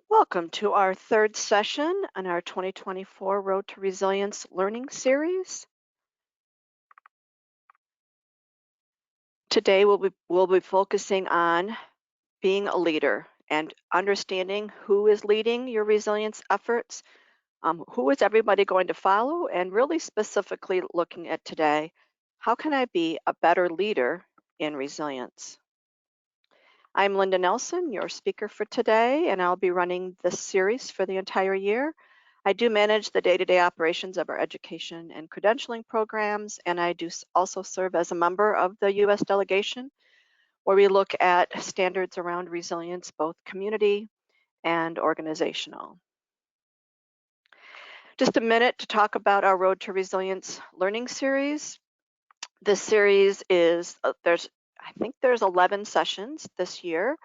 Welcome to our third session on our 2024 Road to Resilience Learning Series. Today we'll be focusing on being a leader and understanding who is leading your resilience efforts, who is everybody going to follow, and really specifically looking at today, how can I be a better leader in resilience? I'm Linda Nelson, your speaker for today, and I'll be running this series for the entire year. I do manage the day-to-day operations of our education and credentialing programs, and I do also serve as a member of the U.S. delegation, where we look at standards around resilience, both community and organizational. Just a minute to talk about our Road to Resilience learning series. This series is, I think there's 11 sessions this year,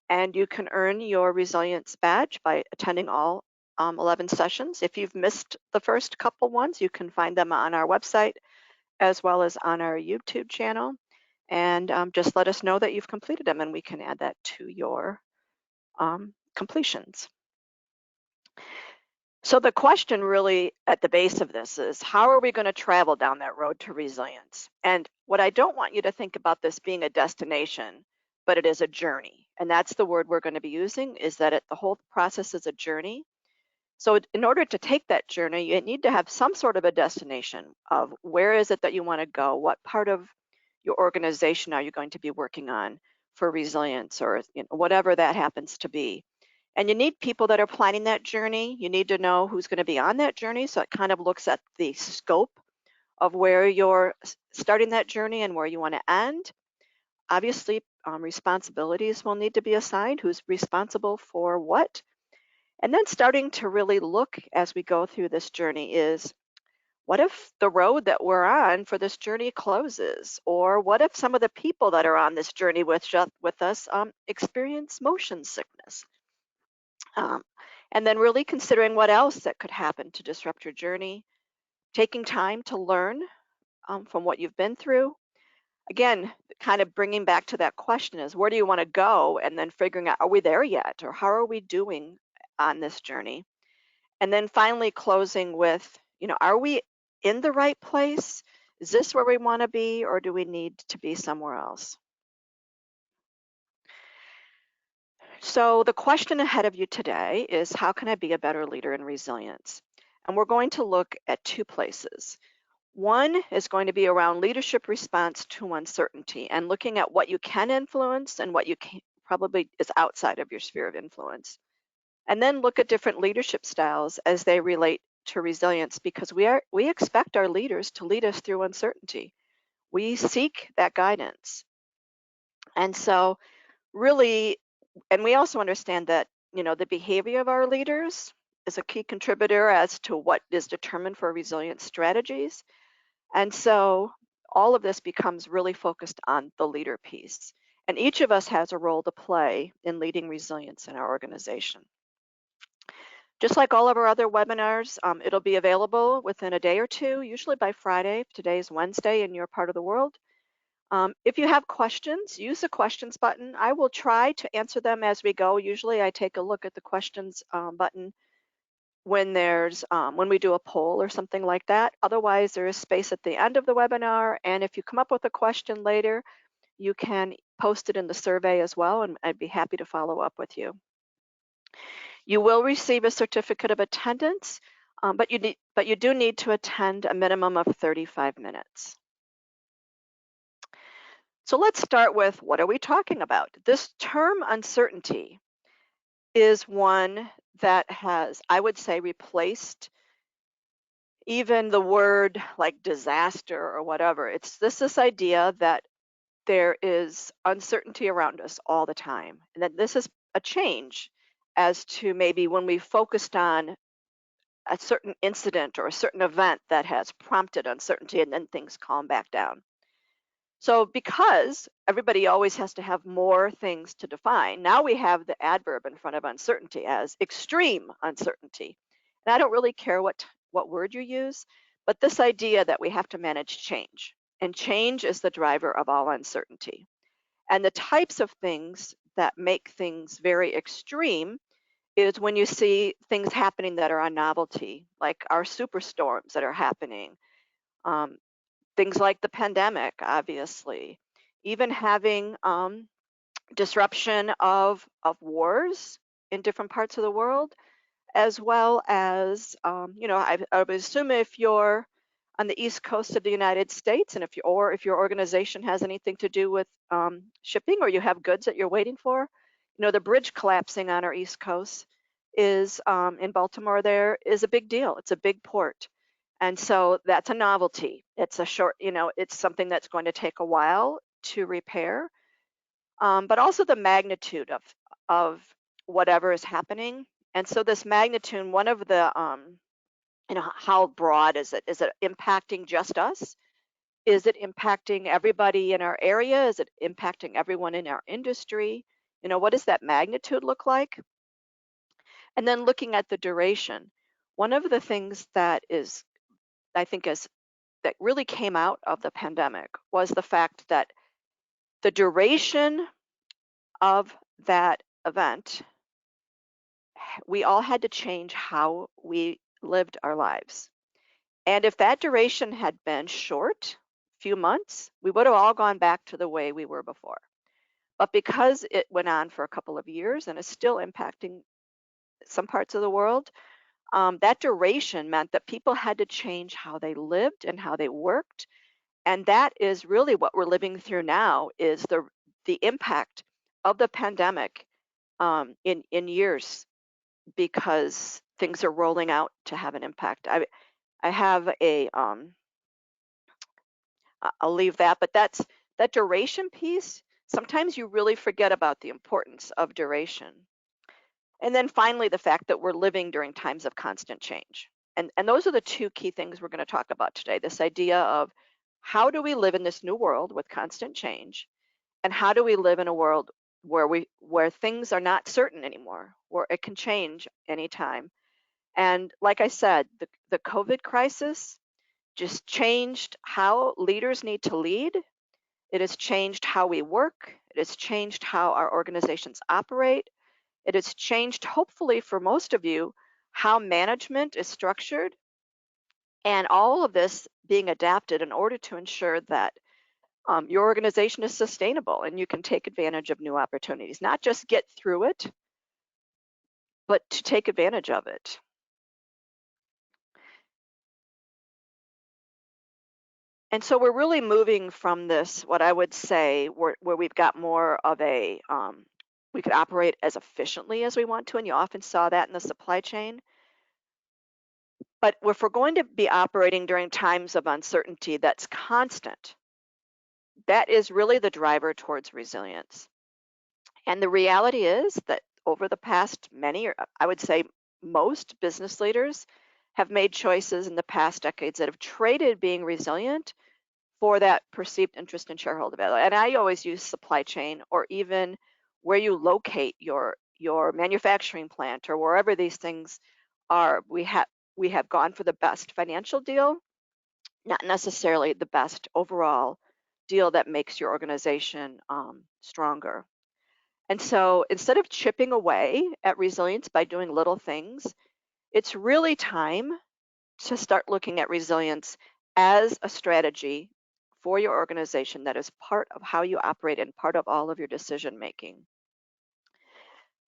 and you can earn your resilience badge by attending all 11 sessions. If you've missed the first couple ones, you can find them on our website as well as on our YouTube channel. And just let us know that you've completed them and we can add that to your completions. So the question really at the base of this is, how are we going to travel down that road to resilience? And what I don't want you to think about this being a destination, but it is a journey. And that's the word we're going to be using, is that the whole process is a journey. So in order to take that journey, you need to have some sort of a destination of where is it that you want to go? What part of your organization are you going to be working on for resilience, or whatever that happens to be? And you need people that are planning that journey. You need to know who's going to be on that journey. So it kind of looks at the scope of where you're starting that journey and where you want to end. Obviously, responsibilities will need to be assigned. Who's responsible for what? And then starting to really look as we go through this journey is, what if the road that we're on for this journey closes? Or what if some of the people that are on this journey with us experience motion sickness? Um, and then really considering what else that could happen to disrupt your journey, taking time to learn from what you've been through. Again, kind of bringing back to that question is, where do you want to go? And then figuring out, are we there yet? Or how are we doing on this journey? And then finally closing with, are we in the right place? Is this where we want to be, or do we need to be somewhere else? So the question ahead of you today is, how can I be a better leader in resilience? And we're going to look at two places. One is going to be around leadership response to uncertainty and looking at what you can influence and what you can, probably is outside of your sphere of influence. And then look at different leadership styles as they relate to resilience, because we expect our leaders to lead us through uncertainty. We seek that guidance. And so really, and we also understand that, the behavior of our leaders is a key contributor as to what is determined for resilient strategies. And so all of this becomes really focused on the leader piece. And each of us has a role to play in leading resilience in our organization. Just like all of our other webinars, it'll be available within a day or two, usually by Friday. Today is Wednesday in your part of the world. If you have questions, use the questions button. I will try to answer them as we go. Usually I take a look at the questions button when when we do a poll or something like that. Otherwise, there is space at the end of the webinar. And if you come up with a question later, you can post it in the survey as well, and I'd be happy to follow up with you. You will receive a certificate of attendance, but you do need to attend a minimum of 35 minutes. So let's start with, what are we talking about? This term uncertainty is one that has, I would say, replaced even the word like disaster or whatever. It's this idea that there is uncertainty around us all the time, and that this is a change as to maybe when we focused on a certain incident or a certain event that has prompted uncertainty, and then things calm back down. So because everybody always has to have more things to define, now we have the adverb in front of uncertainty as extreme uncertainty. And I don't really care what word you use, but this idea that we have to manage change, and change is the driver of all uncertainty. And the types of things that make things very extreme is when you see things happening that are a novelty, like our superstorms that are happening, um, things like the pandemic, obviously, even having disruption of wars in different parts of the world, as well as, I would assume if you're on the East Coast of the United States, and if your organization has anything to do with shipping, or you have goods that you're waiting for, the bridge collapsing on our East Coast is in Baltimore. There is a big deal. It's a big port, and so that's a novelty. It's a short, it's something that's going to take a while to repair, but also the magnitude of whatever is happening. And so this magnitude, one of the, how broad is it? Is it impacting just us? Is it impacting everybody in our area? Is it impacting everyone in our industry? What does that magnitude look like? And then looking at the duration, one of the things that I think that really came out of the pandemic was the fact that the duration of that event, we all had to change how we lived our lives. And if that duration had been short, few months, we would have all gone back to the way we were before. But because it went on for a couple of years and is still impacting some parts of the world, that duration meant that people had to change how they lived and how they worked. And that is really what we're living through now, is the impact of the pandemic in years, because things are rolling out to have an impact. I have I'll leave that, but that duration piece. Sometimes you really forget about the importance of duration. And then finally, the fact that we're living during times of constant change. And those are the two key things we're going to talk about today. This idea of how do we live in this new world with constant change, and how do we live in a world where things are not certain anymore, where it can change anytime. And like I said, the COVID crisis just changed how leaders need to lead. It has changed how we work. It has changed how our organizations operate. It has changed, hopefully for most of you, how management is structured, and all of this being adapted in order to ensure that your organization is sustainable and you can take advantage of new opportunities, not just get through it, but to take advantage of it. And so we're really moving from this, what I would say, where we've got more of a, we could operate as efficiently as we want to, and you often saw that in the supply chain. But if we're going to be operating during times of uncertainty that's constant, that is really the driver towards resilience. And the reality is that over the past many, or I would say most business leaders have made choices in the past decades that have traded being resilient for that perceived interest in shareholder value. And I always use supply chain, or even where you locate your manufacturing plant, or wherever these things are. We have gone for the best financial deal, not necessarily the best overall deal that makes your organization stronger. And so instead of chipping away at resilience by doing little things, it's really time to start looking at resilience as a strategy for your organization that is part of how you operate and part of all of your decision making.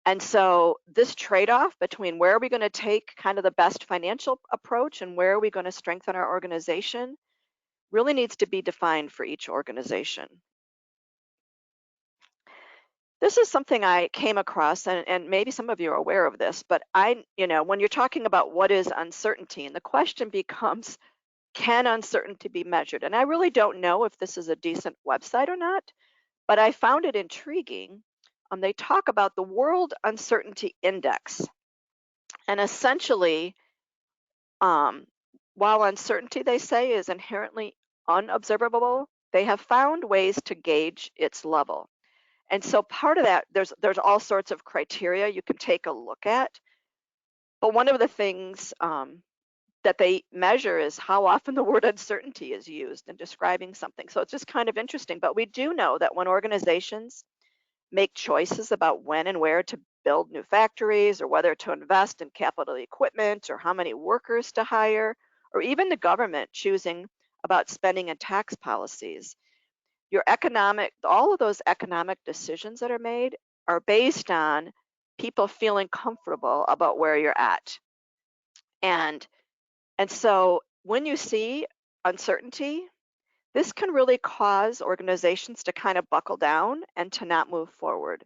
And so this trade-off between where are we going to take kind of the best financial approach and where are we going to strengthen our organization really needs to be defined for each organization. This is something I came across, and maybe some of you are aware of this, but when you're talking about what is uncertainty, and the question becomes, can uncertainty be measured? And I really don't know if this is a decent website or not, but I found it intriguing. They talk about the World Uncertainty Index. And essentially, um, while uncertainty, they say, is inherently unobservable, they have found ways to gauge its level. And so part of that, there's all sorts of criteria you can take a look at. But one of the things that they measure is how often the word uncertainty is used in describing something. So it's just kind of interesting. But we do know that when organizations make choices about when and where to build new factories, or whether to invest in capital equipment, or how many workers to hire, or even the government choosing about spending and tax policies. All of those economic decisions that are made are based on people feeling comfortable about where you're at. And so when you see uncertainty, this can really cause organizations to kind of buckle down and to not move forward,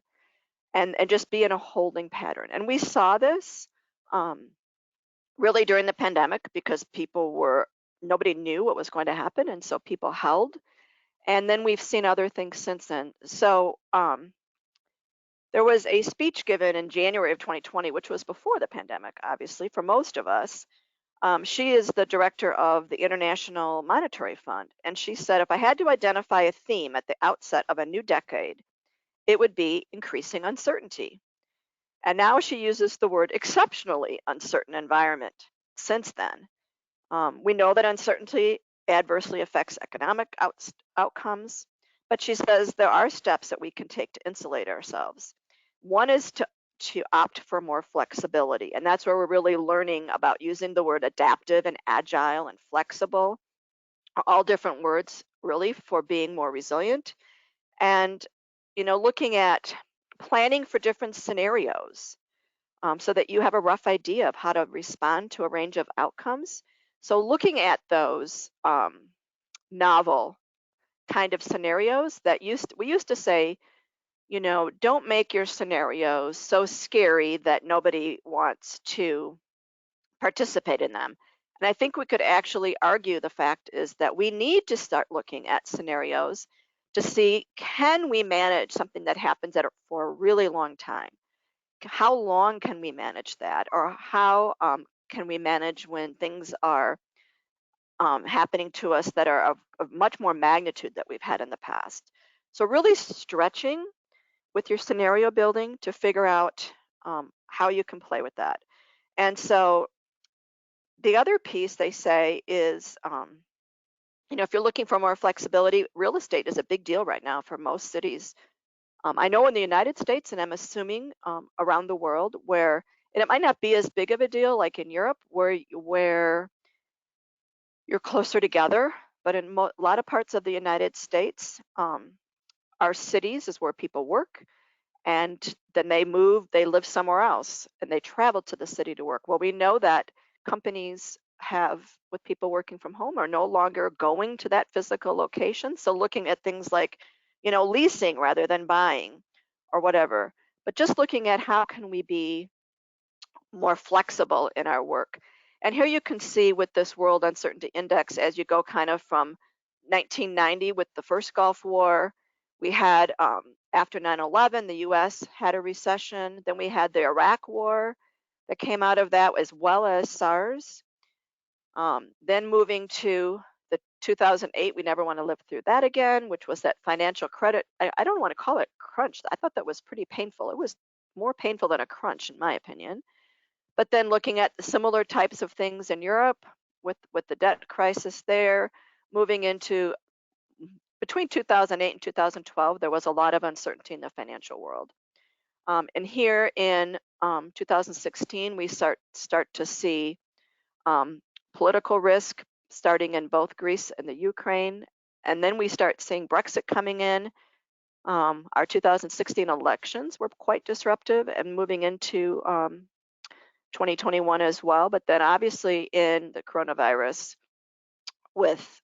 and just be in a holding pattern. And we saw this really during the pandemic, because nobody knew what was going to happen, and so people held. And then we've seen other things since then. So there was a speech given in January of 2020, which was before the pandemic, obviously, for most of us. She is the director of the International Monetary Fund, and she said, if I had to identify a theme at the outset of a new decade, it would be increasing uncertainty. And now she uses the word exceptionally uncertain environment since then. We know that uncertainty adversely affects economic outcomes, but she says there are steps that we can take to insulate ourselves. One is to opt for more flexibility, and that's where we're really learning about using the word adaptive and agile and flexible, all different words really for being more resilient. And looking at planning for different scenarios, so that you have a rough idea of how to respond to a range of outcomes. So looking at those novel kind of scenarios that we used to say, don't make your scenarios so scary that nobody wants to participate in them. And I think we could actually argue the fact is that we need to start looking at scenarios to see, can we manage something that happens for a really long time? How long can we manage that? Or how can we manage when things are happening to us that are of much more magnitude that we've had in the past? So really stretching with your scenario building to figure out how you can play with that. And so the other piece they say is, if you're looking for more flexibility, real estate is a big deal right now for most cities. I know in the United States, and I'm assuming around the world, and it might not be as big of a deal like in Europe, where you're closer together, but in a lot of parts of the United States, our cities is where people work, and then they live somewhere else, and they travel to the city to work. Well, we know that companies with people working from home, are no longer going to that physical location. So looking at things like, leasing rather than buying or whatever, but just looking at how can we be more flexible in our work. And here you can see with this World Uncertainty Index, as you go kind of from 1990 with the first Gulf War, we had after 9/11, the US had a recession. Then we had the Iraq War that came out of that, as well as SARS. Then moving to the 2008, we never want to live through that again, which was that financial credit. I don't want to call it crunch. I thought that was pretty painful. It was more painful than a crunch, in my opinion. But then looking at the similar types of things in Europe with the debt crisis there, moving into between 2008 and 2012, there was a lot of uncertainty in the financial world. And here in 2016, we start to see political risk starting in both Greece and the Ukraine. And then we start seeing Brexit coming in. Our 2016 elections were quite disruptive, and moving into 2021 as well. But then obviously in the coronavirus with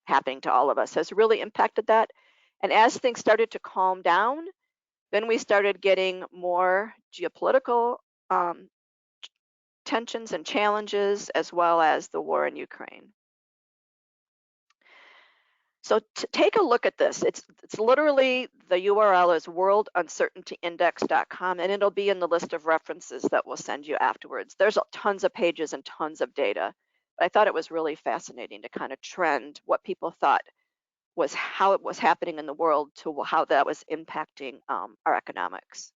happening to all of us has really impacted that. And as things started to calm down, then we started getting more geopolitical tensions and challenges, as well as the war in Ukraine. So take a look at this. It's literally, the URL is worlduncertaintyindex.com, and it'll be in the list of references that we'll send you afterwards. There's tons of pages and tons of data. But I thought it was really fascinating to kind of trend what people thought was how it was happening in the world to how that was impacting our economics.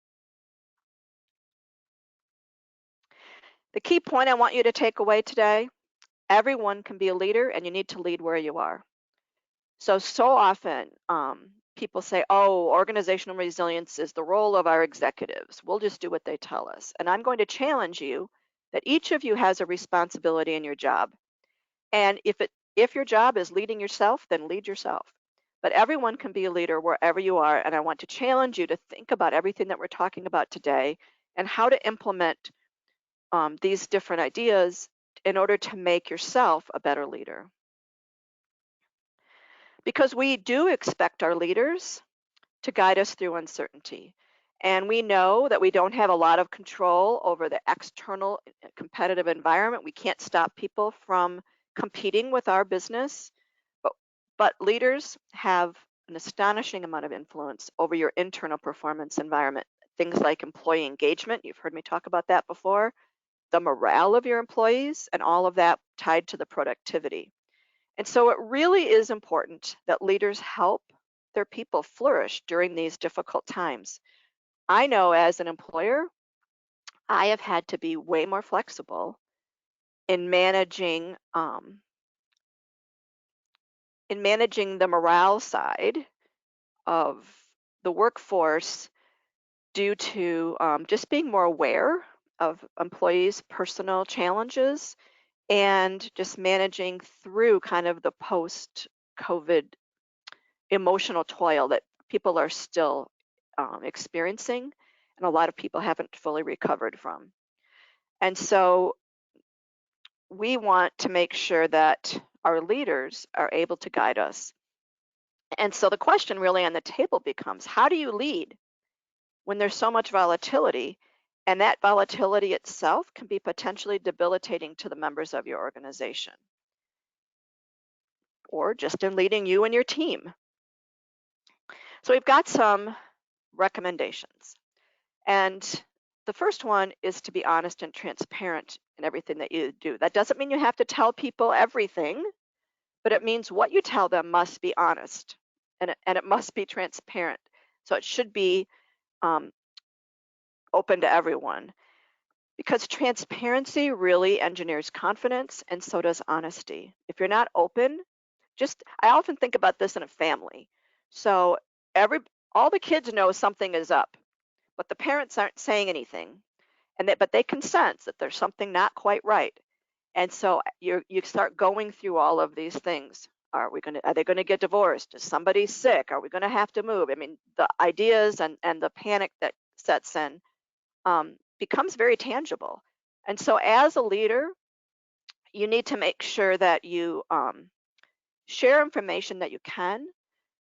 The key point I want you to take away today: everyone can be a leader, and you need to lead where you are. So often people say, oh, organizational resilience is the role of our executives. We'll just do what they tell us. And I'm going to challenge you that each of you has a responsibility in your job. And if your job is leading yourself, then lead yourself. But everyone can be a leader wherever you are. And I want to challenge you to think about everything that we're talking about today and how to implement these different ideas in order to make yourself a better leader. Because we do expect our leaders to guide us through uncertainty. And we know that we don't have a lot of control over the external competitive environment. We can't stop people from competing with our business, but leaders have an astonishing amount of influence over your internal performance environment. Things like employee engagement, you've heard me talk about that before, the morale of your employees, and all of that tied to the productivity. And so it really is important that leaders help their people flourish during these difficult times. I know as an employer, I have had to be way more flexible in managing the morale side of the workforce due to just being more aware of employees' personal challenges and just managing through kind of the post-COVID emotional toil that people are still experiencing, and a lot of people haven't fully recovered from. And so we want to make sure that our leaders are able to guide us. And so the question really on the table becomes, how do you lead when there's so much volatility? And that volatility itself can be potentially debilitating to the members of your organization, or just in leading you and your team. So we've got some recommendations. And the first one is to be honest and transparent in everything that you do. That doesn't mean you have to tell people everything, but it means what you tell them must be honest and it must be transparent. So it should be open to everyone, because transparency really engineers confidence, and so does honesty. If you're not open, I often think about this in a family. So all the kids know something is up, but the parents aren't saying anything, but they can sense that there's something not quite right. And so you start going through all of these things. Are they going to get divorced? Is somebody sick? Are we going to have to move? I mean, the ideas and the panic that sets in becomes very tangible. And so as a leader, you need to make sure that you share information that you can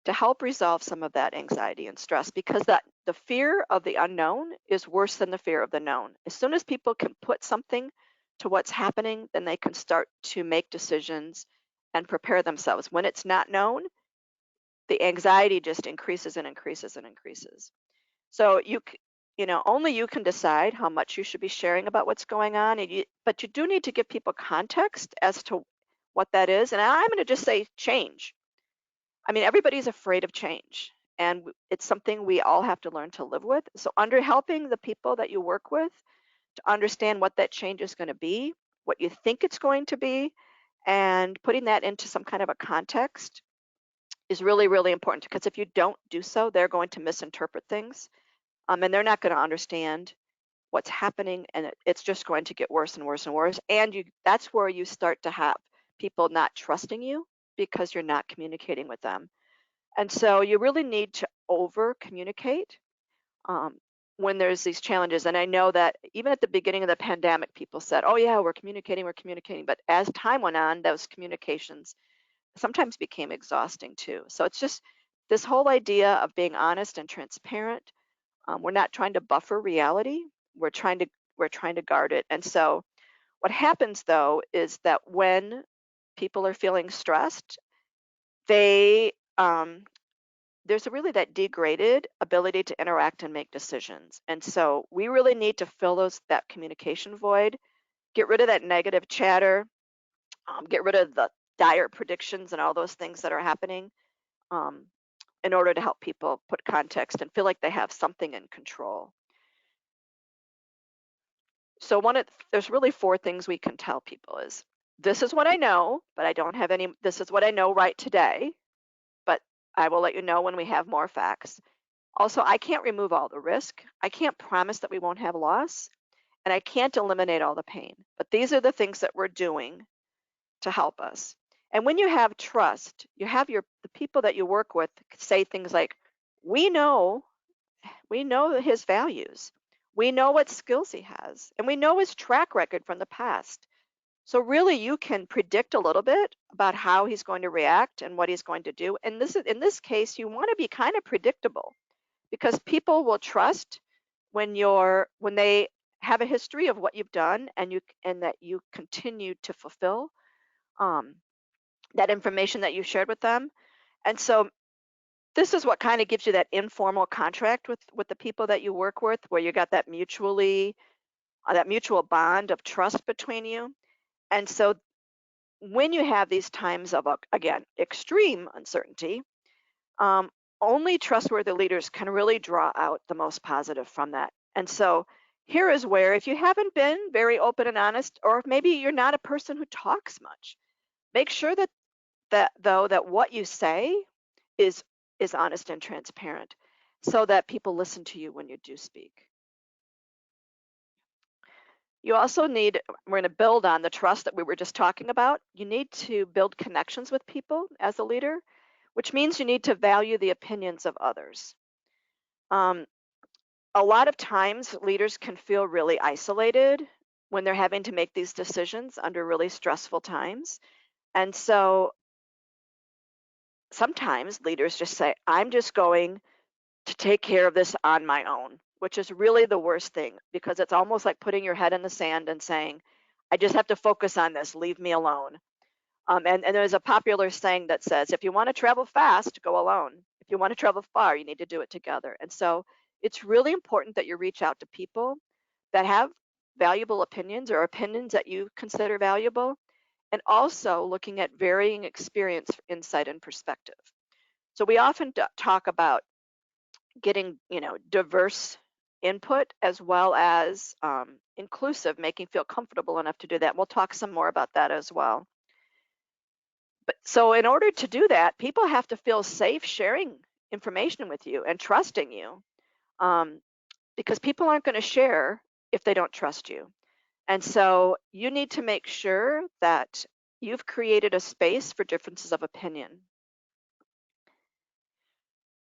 to help resolve some of that anxiety and stress, because the fear of the unknown is worse than the fear of the known. As soon as people can put something to what's happening, then they can start to make decisions and prepare themselves. When it's not known, the anxiety just increases and increases and increases. So only you can decide how much you should be sharing about what's going on, but you do need to give people context as to what that is. And I'm going to just say change. I mean, everybody's afraid of change, and it's something we all have to learn to live with. So helping the people that you work with to understand what that change is going to be, what you think it's going to be, and putting that into some kind of a context is really, really important, because if you don't do so, they're going to misinterpret things, and they're not going to understand what's happening, and it's just going to get worse and worse and worse. And that's where you start to have people not trusting you because you're not communicating with them. And so you really need to over communicate when there's these challenges. And I know that even at the beginning of the pandemic, people said, oh yeah, we're communicating. But as time went on, those communications sometimes became exhausting too. So it's just this whole idea of being honest and transparent. We're not trying to buffer reality. We're trying to guard it. And so what happens though is that when people are feeling stressed, they there's really that degraded ability to interact and make decisions. And so we really need to fill that communication void, get rid of that negative chatter, get rid of the dire predictions and all those things that are happening, um, in order to help people put context and feel like they have something in control. So there's really 4 things we can tell people is, this is what I know, but I don't have any, this is what I know right today, but I will let you know when we have more facts. Also, I can't remove all the risk. I can't promise that we won't have loss, and I can't eliminate all the pain. But these are the things that we're doing to help us. And when you have trust, you have the people that you work with say things like, "We know, we know his values. We know what skills he has, and we know his track record from the past." So really you can predict a little bit about how he's going to react and what he's going to do. And this is in this case, you want to be kind of predictable because people will trust when they have a history of what you've done and that you continue to fulfill um, that information that you shared with them. And so this is what kind of gives you that informal contract with the people that you work with, where you got that mutual bond of trust between you. And so when you have these times of again extreme uncertainty, um, only trustworthy leaders can really draw out the most positive from that. And so here is where, if you haven't been very open and honest, or if maybe you're not a person who talks much, make sure that what you say is is honest and transparent so that people listen to you when you do speak. You also need, we're going to build on the trust that we were just talking about. You need to build connections with people as a leader, which means you need to value the opinions of others. Um, a lot of times leaders can feel really isolated when they're having to make these decisions under really stressful times. And so sometimes leaders just say, "I'm just going to take care of this on my own," which is really the worst thing because it's almost like putting your head in the sand and saying, "I just have to focus on this, leave me alone." And there's a popular saying that says, if you want to travel fast, go alone. If you want to travel far, you need to do it together. And so it's really important that you reach out to people that have valuable opinions or opinions that you consider valuable, and also looking at varying experience, insight, and perspective. So we often talk about getting, diverse input as well as inclusive, making feel comfortable enough to do that. We'll talk some more about that as well. But so in order to do that, people have to feel safe sharing information with you and trusting you, um, because people aren't going to share if they don't trust you. And so you need to make sure that you've created a space for differences of opinion.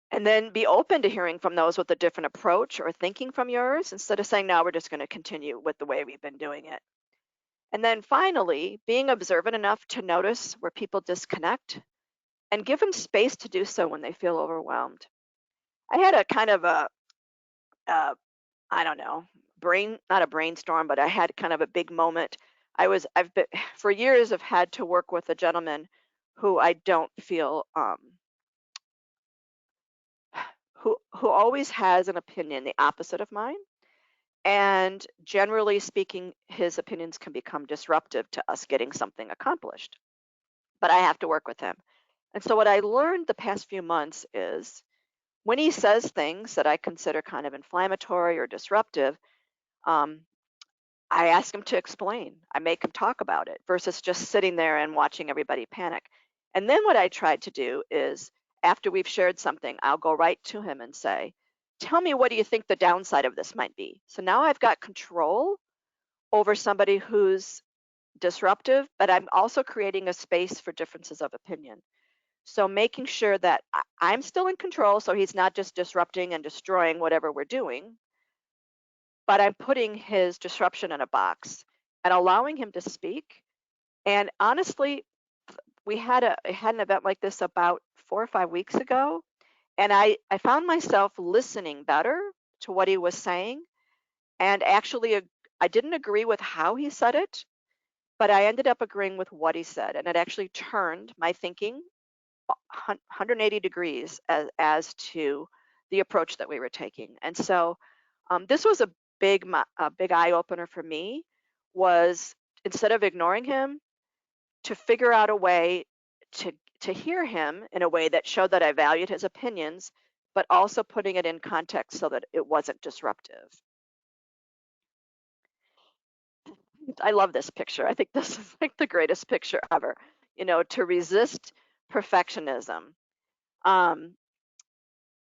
And then be open to hearing from those with a different approach or thinking from yours instead of saying, no, we're just going to continue with the way we've been doing it. And then finally, being observant enough to notice where people disconnect and give them space to do so when they feel overwhelmed. I had a kind of uh, I don't know, not a brainstorm, but I had kind of a big moment. I've been, for years, I've had to work with a gentleman who I don't feel, who always has an opinion the opposite of mine. And generally speaking, his opinions can become disruptive to us getting something accomplished. But I have to work with him. And so what I learned the past few months is when he says things that I consider kind of inflammatory or disruptive, um, I ask him to explain. I make him talk about it versus just sitting there and watching everybody panic. And then what I tried to do is after we've shared something, I'll go right to him and say, "Tell me, what do you think the downside of this might be?" So now I've got control over somebody who's disruptive, but I'm also creating a space for differences of opinion. So making sure that I'm still in control so he's not just disrupting and destroying whatever we're doing, but I'm putting his disruption in a box and allowing him to speak. And honestly, I had an event like this about 4 or 5 weeks ago, and I found myself listening better to what he was saying. And actually, I didn't agree with how he said it, but I ended up agreeing with what he said. And it actually turned my thinking 180 degrees as to the approach that we were taking. And so this was a big eye opener for me. Was instead of ignoring him, to figure out a way to to hear him in a way that showed that I valued his opinions, but also putting it in context so that it wasn't disruptive. I love this picture. I think this is like the greatest picture ever. To resist perfectionism. Um,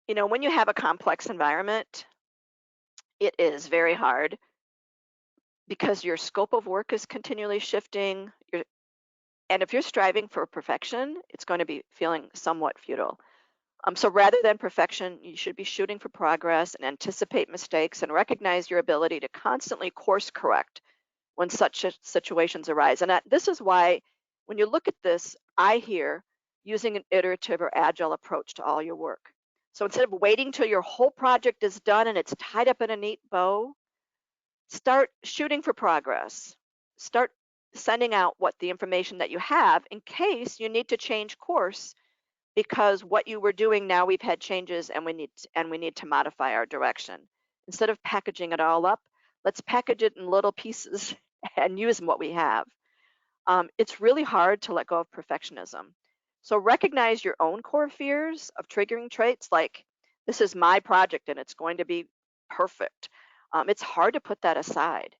when you have a complex environment, it is very hard because your scope of work is continually shifting. And if you're striving for perfection, it's going to be feeling somewhat futile. So rather than perfection, you should be shooting for progress and anticipate mistakes and recognize your ability to constantly course correct when such situations arise. And this is why, when you look at this, I hear using an iterative or agile approach to all your work. So instead of waiting till your whole project is done and it's tied up in a neat bow, start shooting for progress. Start sending out what the information that you have in case you need to change course, because what you were doing, now we've had changes and we need to modify our direction. Instead of packaging it all up, let's package it in little pieces and use what we have. It's really hard to let go of perfectionism. So recognize your own core fears of triggering traits, like this is my project and it's going to be perfect. It's hard to put that aside.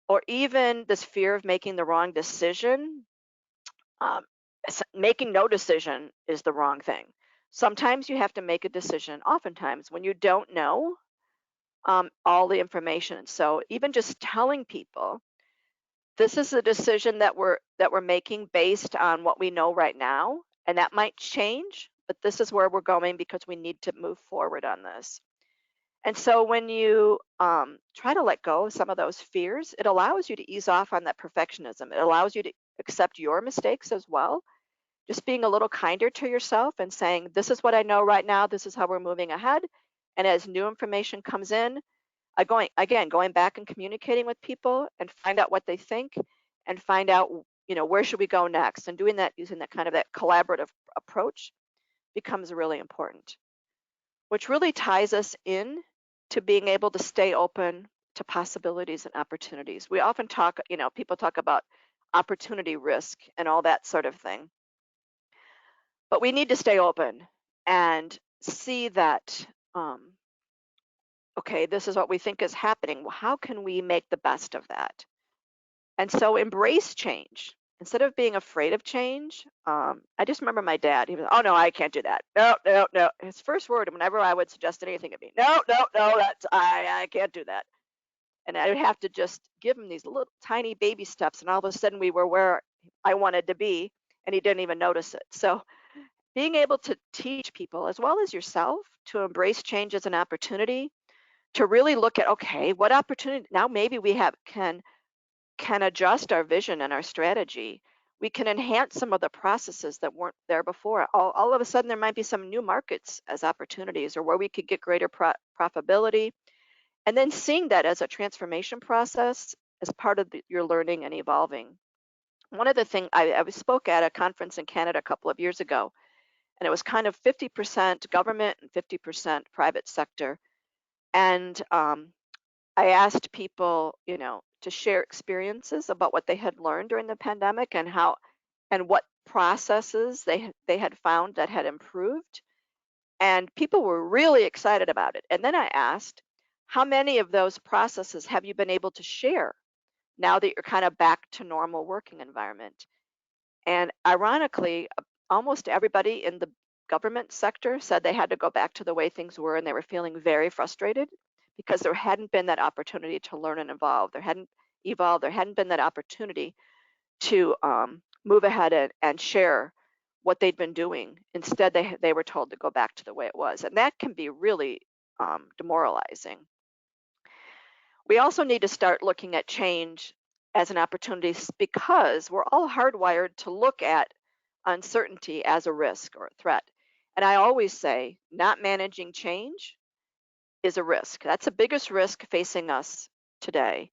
Or even this fear of making the wrong decision. um, Making no decision is the wrong thing. Sometimes you have to make a decision, oftentimes, when you don't know all the information. So even just telling people, this is a decision that we're making based on what we know right now, and that might change, but this is where we're going because we need to move forward on this. And so when you try to let go of some of those fears, it allows you to ease off on that perfectionism. It allows you to accept your mistakes as well, just being a little kinder to yourself and saying, this is what I know right now, this is how we're moving ahead. And as new information comes in, going back and communicating with people and find out what they think, and find out, where should we go next, and doing that using that kind of that collaborative approach becomes really important, which really ties us in to being able to stay open to possibilities and opportunities. We often talk, people talk about opportunity risk and all that sort of thing. But we need to stay open and see that, okay, this is what we think is happening. Well, how can we make the best of that? And so embrace change. Instead of being afraid of change, I just remember my dad. He was, oh no, I can't do that. No, no, no. His first word, whenever I would suggest anything to me, no, no, no, I can't do that. And I would have to just give him these little tiny baby steps, and all of a sudden we were where I wanted to be, and he didn't even notice it. So being able to teach people as well as yourself to embrace change as an opportunity, to really look at, okay, what opportunity now, maybe we have can adjust our vision and our strategy. We can enhance some of the processes that weren't there before. All of a sudden there might be some new markets as opportunities, or where we could get greater profitability, and then seeing that as a transformation process as part of your learning and evolving. One of the things, I spoke at a conference in Canada a couple of years ago, and it was kind of 50% government and 50% private sector. And I asked people, to share experiences about what they had learned during the pandemic, and how and what processes they had found that had improved. And people were really excited about it. And then I asked, how many of those processes have you been able to share now that you're kind of back to normal working environment? And ironically, almost everybody in the government sector said they had to go back to the way things were, and they were feeling very frustrated because there hadn't been that opportunity to learn and evolve. There hadn't been that opportunity to move ahead and share what they'd been doing. Instead, they were told to go back to the way it was, and that can be really demoralizing. We also need to start looking at change as an opportunity, because we're all hardwired to look at uncertainty as a risk or a threat. And I always say, not managing change is a risk. That's the biggest risk facing us today,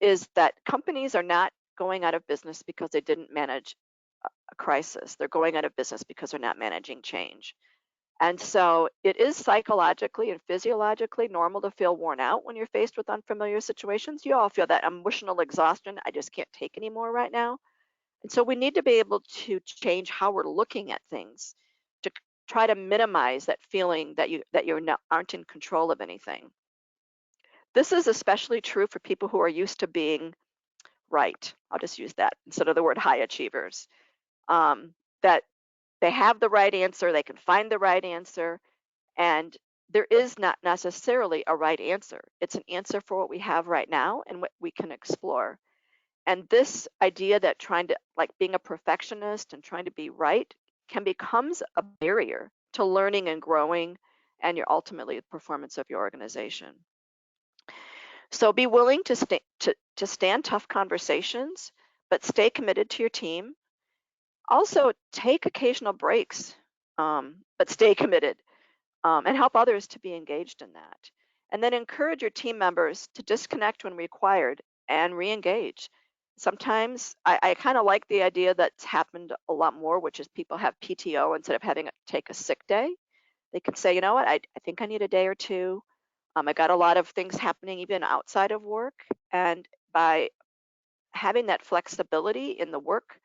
is that companies are not going out of business because they didn't manage a crisis. They're going out of business because they're not managing change. And so it is psychologically and physiologically normal to feel worn out when you're faced with unfamiliar situations. You all feel that emotional exhaustion. I just can't take anymore right now. And so we need to be able to change how we're looking at things, to try to minimize that feeling that you're not, aren't in control of anything. This is especially true for people who are used to being right. I'll just use that instead of the word high achievers. That they have the right answer, they can find the right answer, and there is not necessarily a right answer. It's an answer for what we have right now and what we can explore. And this idea that trying to, like being a perfectionist and trying to be right, can becomes a barrier to learning and growing and your ultimately the performance of your organization. So be willing to stand tough conversations, but stay committed to your team. Also take occasional breaks, but stay committed, and help others to be engaged in that. And then encourage your team members to disconnect when required and re-engage. Sometimes I kind of like the idea that's happened a lot more, which is people have PTO instead of having to take a sick day. They can say, you know what, I think I need a day or two. I got a lot of things happening even outside of work. And by having that flexibility in the work,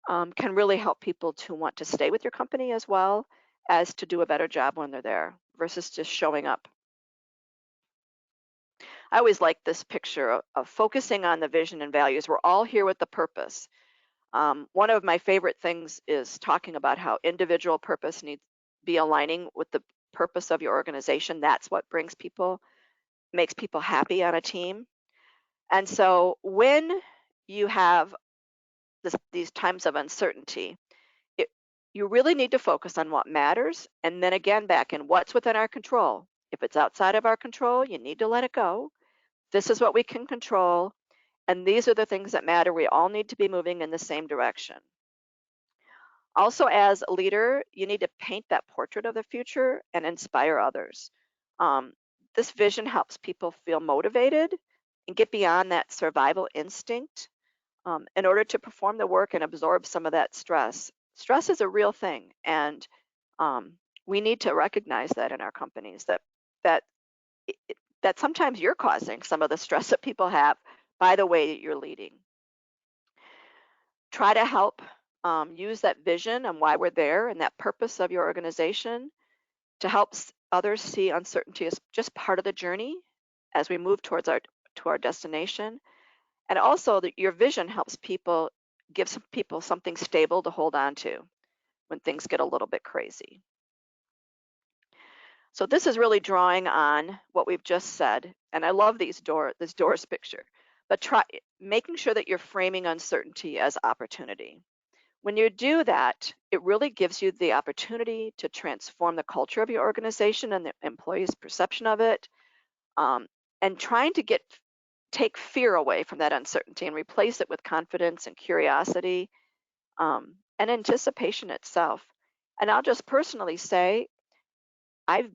can really help people to want to stay with your company as well as to do a better job when they're there versus just showing up. I always like this picture of focusing on the vision and values. We're all here with the purpose. One of my favorite things is talking about how individual purpose needs to be aligning with the purpose of your organization. That's what makes people happy on a team. And so when you have these times of uncertainty, it, you really need to focus on what matters and then again back in what's within our control. If it's outside of our control, you need to let it go. This is what we can control, and these are the things that matter. We all need to be moving in the same direction. Also, as a leader, you need to paint that portrait of the future and inspire others. Um, this vision helps people feel motivated and get beyond that survival instinct, in order to perform the work and absorb some of that stress. Stress is a real thing, and um, we need to recognize that in our companies that that sometimes you're causing some of the stress that people have by the way that you're leading. Try to help use that vision and why we're there and that purpose of your organization to help others see uncertainty as just part of the journey as we move towards our destination. And also that your vision helps people, give some people something stable to hold on to when things get a little bit crazy. So this is really drawing on what we've just said. And I love this doors picture, but try making sure that you're framing uncertainty as opportunity. When you do that, it really gives you the opportunity to transform the culture of your organization and the employees' perception of it, and trying to take fear away from that uncertainty and replace it with confidence and curiosity, and anticipation itself. And I'll just personally say, I've,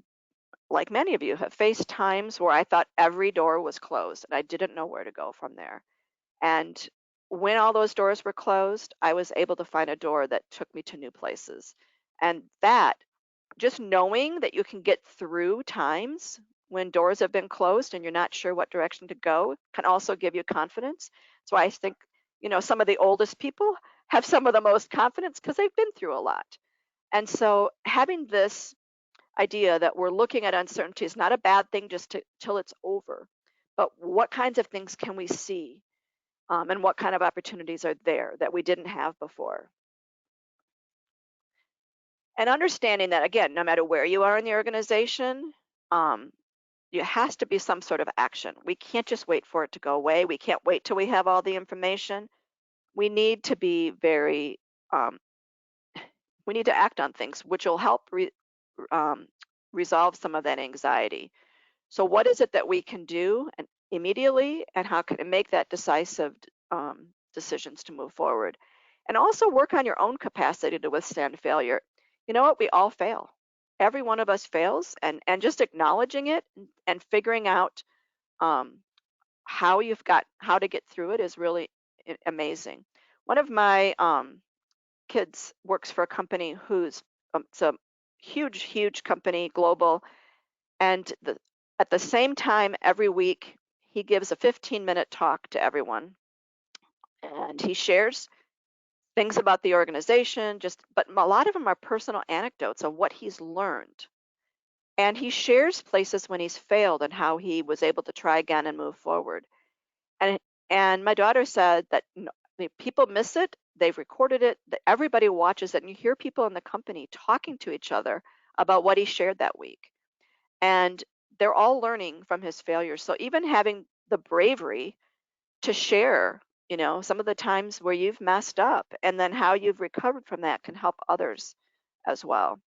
like many of you, have faced times where I thought every door was closed and I didn't know where to go from there. And when all those doors were closed, I was able to find a door that took me to new places. And that, just knowing that you can get through times when doors have been closed and you're not sure what direction to go, can also give you confidence. So I think, some of the oldest people have some of the most confidence because they've been through a lot. And so having this idea that we're looking at uncertainty is not a bad thing just till it's over, but what kinds of things can we see, and what kind of opportunities are there that we didn't have before? And understanding that, again, no matter where you are in the organization, um, there has to be some sort of action. We can't just wait for it to go away. We can't wait till we have all the information. We need to be um, we need to act on things, which will help um, resolve some of that anxiety. So what is it that we can do and immediately, and how can it make that decisive decisions to move forward? And also work on your own capacity to withstand failure. You know what? We all fail. Every one of us fails, and just acknowledging it and figuring out how to get through it is really amazing. One of my kids works for a company who's it's a huge company, global, and at the same time every week he gives a 15-minute talk to everyone, and he shares things about the organization, but a lot of them are personal anecdotes of what he's learned. And he shares places when he's failed and how he was able to try again and move forward. And and my daughter said that people miss it they've recorded it, that everybody watches it, and you hear people in the company talking to each other about what he shared that week. And they're all learning from his failures. So even having the bravery to share, some of the times where you've messed up and then how you've recovered from that can help others as well.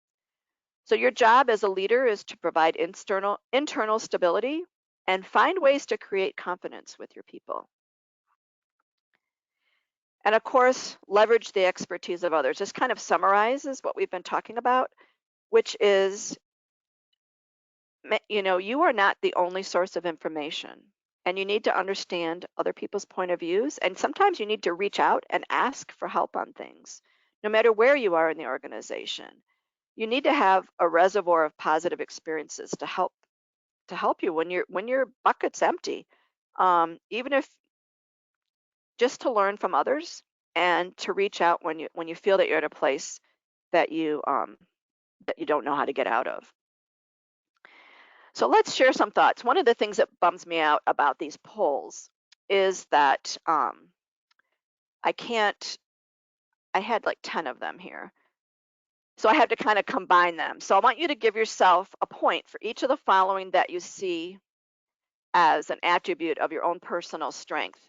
So your job as a leader is to provide internal stability and find ways to create confidence with your people. And of course, leverage the expertise of others. This kind of summarizes what we've been talking about, which is, you are not the only source of information, and you need to understand other people's point of views. And sometimes you need to reach out and ask for help on things, no matter where you are in the organization. You need to have a reservoir of positive experiences to help you when your bucket's empty. Even if just to learn from others and to reach out when you feel that you're at a place that you don't know how to get out of. So let's share some thoughts. One of the things that bums me out about these polls is that I had like 10 of them here. So I had to kind of combine them. So I want you to give yourself a point for each of the following that you see as an attribute of your own personal strength.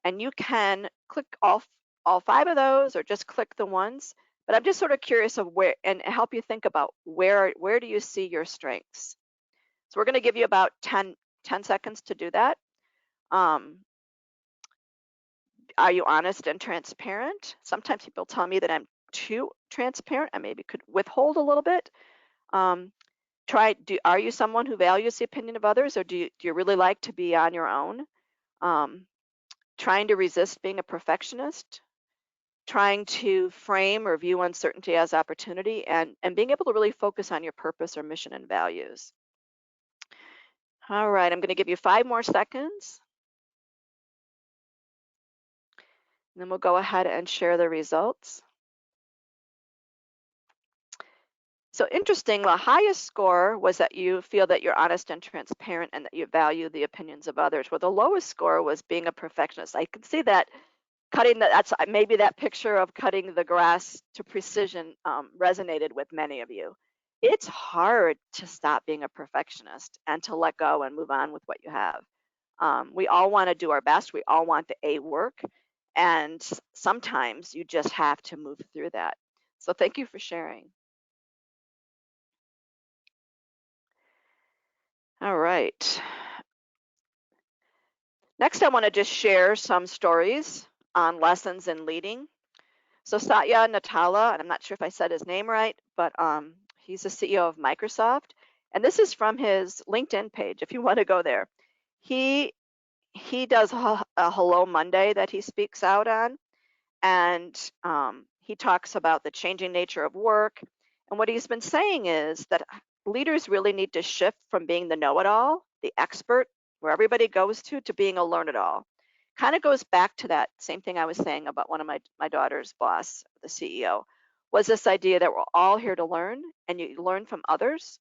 And you can click all 5 of those or just click the ones. But I'm just sort of curious of where, and help you think about where do you see your strengths. So we're going to give you about 10 seconds to do that. Are you honest and transparent? Sometimes people tell me that I'm too transparent. I maybe could withhold a little bit. Are you someone who values the opinion of others, or do you really like to be on your own? Trying to resist being a perfectionist, trying to frame or view uncertainty as opportunity, and being able to really focus on your purpose or mission and values. All right, I'm going to give you 5 more seconds. And then we'll go ahead and share the results. So interesting, the highest score was that you feel that you're honest and transparent and that you value the opinions of others. Well, the lowest score was being a perfectionist. I can see that that's maybe that picture of cutting the grass to precision resonated with many of you. It's hard to stop being a perfectionist and to let go and move on with what you have. We all want to do our best. We all want the A work. And sometimes you just have to move through that. So thank you for sharing. All right. Next, I want to just share some stories on lessons in leading. So Satya Nadella, and I'm not sure if I said his name right, but he's the CEO of Microsoft. And this is from his LinkedIn page, if you want to go there. He does a Hello Monday that he speaks out on, and he talks about the changing nature of work. And what he's been saying is that leaders really need to shift from being the know-it-all, the expert, where everybody goes to being a learn-it-all. Kind of goes back to that same thing I was saying about one of my daughter's boss, the CEO, was this idea that we're all here to learn, and you learn from others,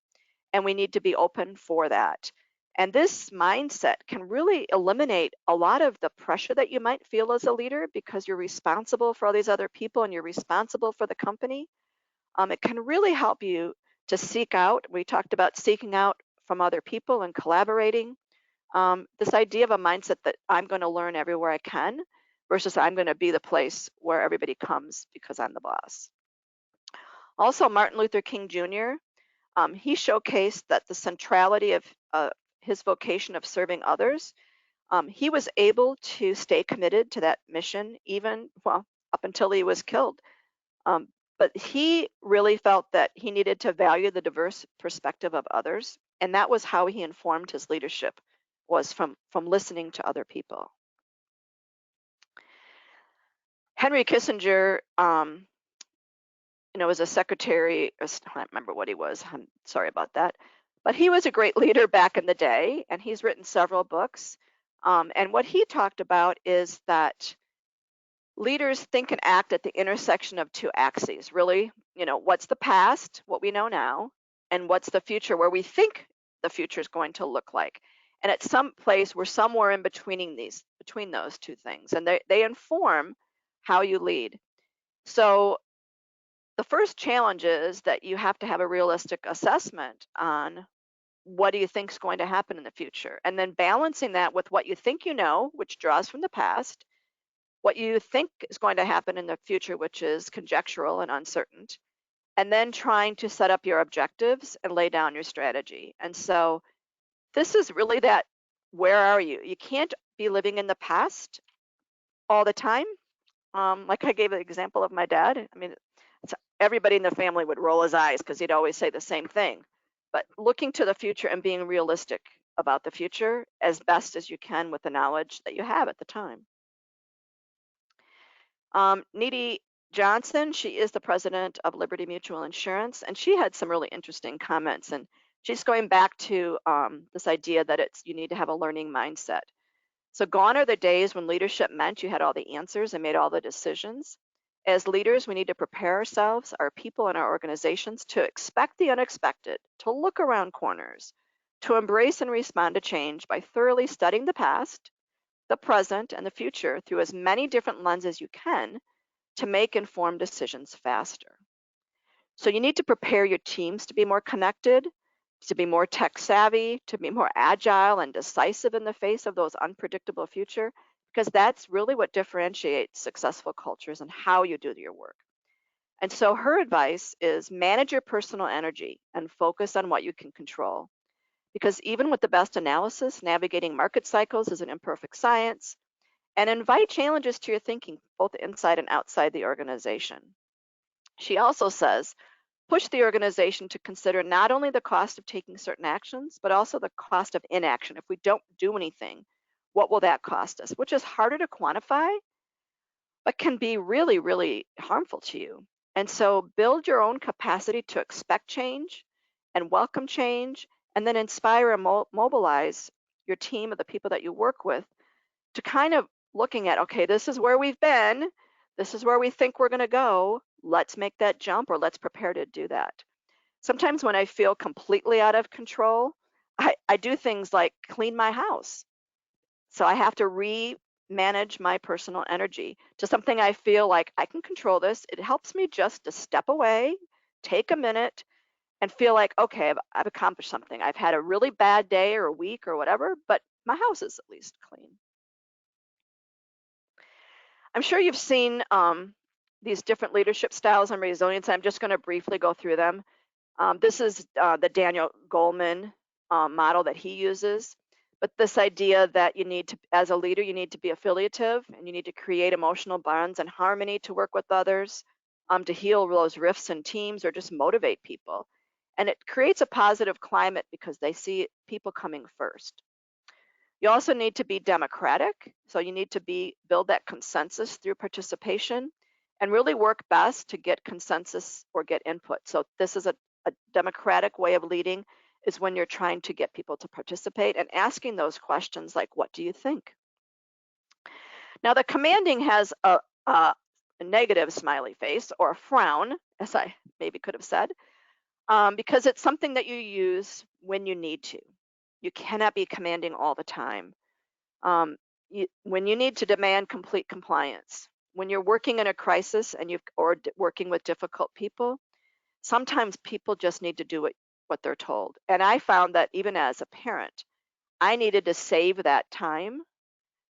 and we need to be open for that. And this mindset can really eliminate a lot of the pressure that you might feel as a leader because you're responsible for all these other people and you're responsible for the company. It can really help you to seek out. We talked about seeking out from other people and collaborating. This idea of a mindset that I'm going to learn everywhere I can versus I'm going to be the place where everybody comes because I'm the boss. Also, Martin Luther King Jr., he showcased that the centrality of his vocation of serving others. He was able to stay committed to that mission even, well, up until he was killed. But he really felt that he needed to value the diverse perspective of others, and that was how he informed his leadership, was from listening to other people. Henry Kissinger, was a secretary, I don't remember what he was, I'm sorry about that, but he was a great leader back in the day, and he's written several books. And what he talked about is that leaders think and act at the intersection of 2 axes, really, what's the past, what we know now, and what's the future, where we think the future is going to look like. And at some place, we're somewhere in between those 2 things, and they inform how you lead. So the first challenge is that you have to have a realistic assessment on what do you think is going to happen in the future, and then balancing that with what you think you know, which draws from the past, what you think is going to happen in the future, which is conjectural and uncertain, and then trying to set up your objectives and lay down your strategy. And so this is really that, where are you? You can't be living in the past all the time. Like I gave an example of my dad. I mean, everybody in the family would roll his eyes because he'd always say the same thing. But looking to the future and being realistic about the future as best as you can with the knowledge that you have at the time. Needy Johnson, she is the president of Liberty Mutual Insurance, and she had some really interesting comments. And she's going back to this idea that you need to have a learning mindset. So gone are the days when leadership meant you had all the answers and made all the decisions. As leaders, we need to prepare ourselves, our people, and our organizations to expect the unexpected, to look around corners, to embrace and respond to change by thoroughly studying the past, the present, and the future through as many different lenses as you can to make informed decisions faster. So you need to prepare your teams to be more connected, to be more tech savvy, to be more agile and decisive in the face of those unpredictable future, because that's really what differentiates successful cultures and how you do your work. And so her advice is manage your personal energy and focus on what you can control. Because even with the best analysis, navigating market cycles is an imperfect science, and invite challenges to your thinking, both inside and outside the organization. She also says, push the organization to consider not only the cost of taking certain actions, but also the cost of inaction. If we don't do anything, what will that cost us? Which is harder to quantify, but can be really, really harmful to you. And so build your own capacity to expect change and welcome change, and then inspire and mobilize your team of the people that you work with to kind of looking at, okay, this is where we've been, this is where we think we're going to go. Let's make that jump, or let's prepare to do that. Sometimes when I feel completely out of control, I do things like clean my house. So I have to manage my personal energy to something I feel like I can control this. It helps me just to step away, take a minute, and feel like, okay, I've accomplished something. I've had a really bad day or a week or whatever, but my house is at least clean. I'm sure you've seen these different leadership styles and resilience. I'm just going to briefly go through them. This is the Daniel Goleman model that he uses. But this idea that you need to, as a leader, you need to be affiliative and you need to create emotional bonds and harmony to work with others, to heal those rifts in teams or just motivate people. And it creates a positive climate because they see people coming first. You also need to be democratic. So you need to build that consensus through participation and really work best to get consensus or get input. So this is a democratic way of leading, is when you're trying to get people to participate and asking those questions like, what do you think? Now the commanding has a negative smiley face or a frown, as I maybe could have said, because it's something that you use when you need to. You cannot be commanding all the time. When you need to demand complete compliance, when you're working in a crisis and working with difficult people, sometimes people just need to do what they're told. And I found that even as a parent, I needed to save that time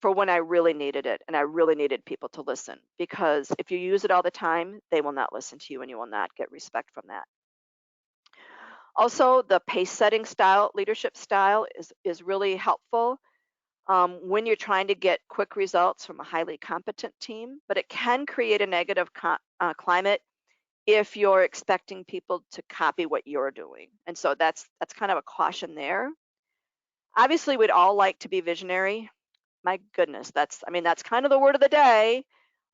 for when I really needed it and I really needed people to listen, because if you use it all the time, they will not listen to you and you will not get respect from that. Also, the pace setting style, leadership style is really helpful when you're trying to get quick results from a highly competent team, but it can create a negative climate if you're expecting people to copy what you're doing. And so that's kind of a caution there. Obviously, we'd all like to be visionary. My goodness, that's kind of the word of the day.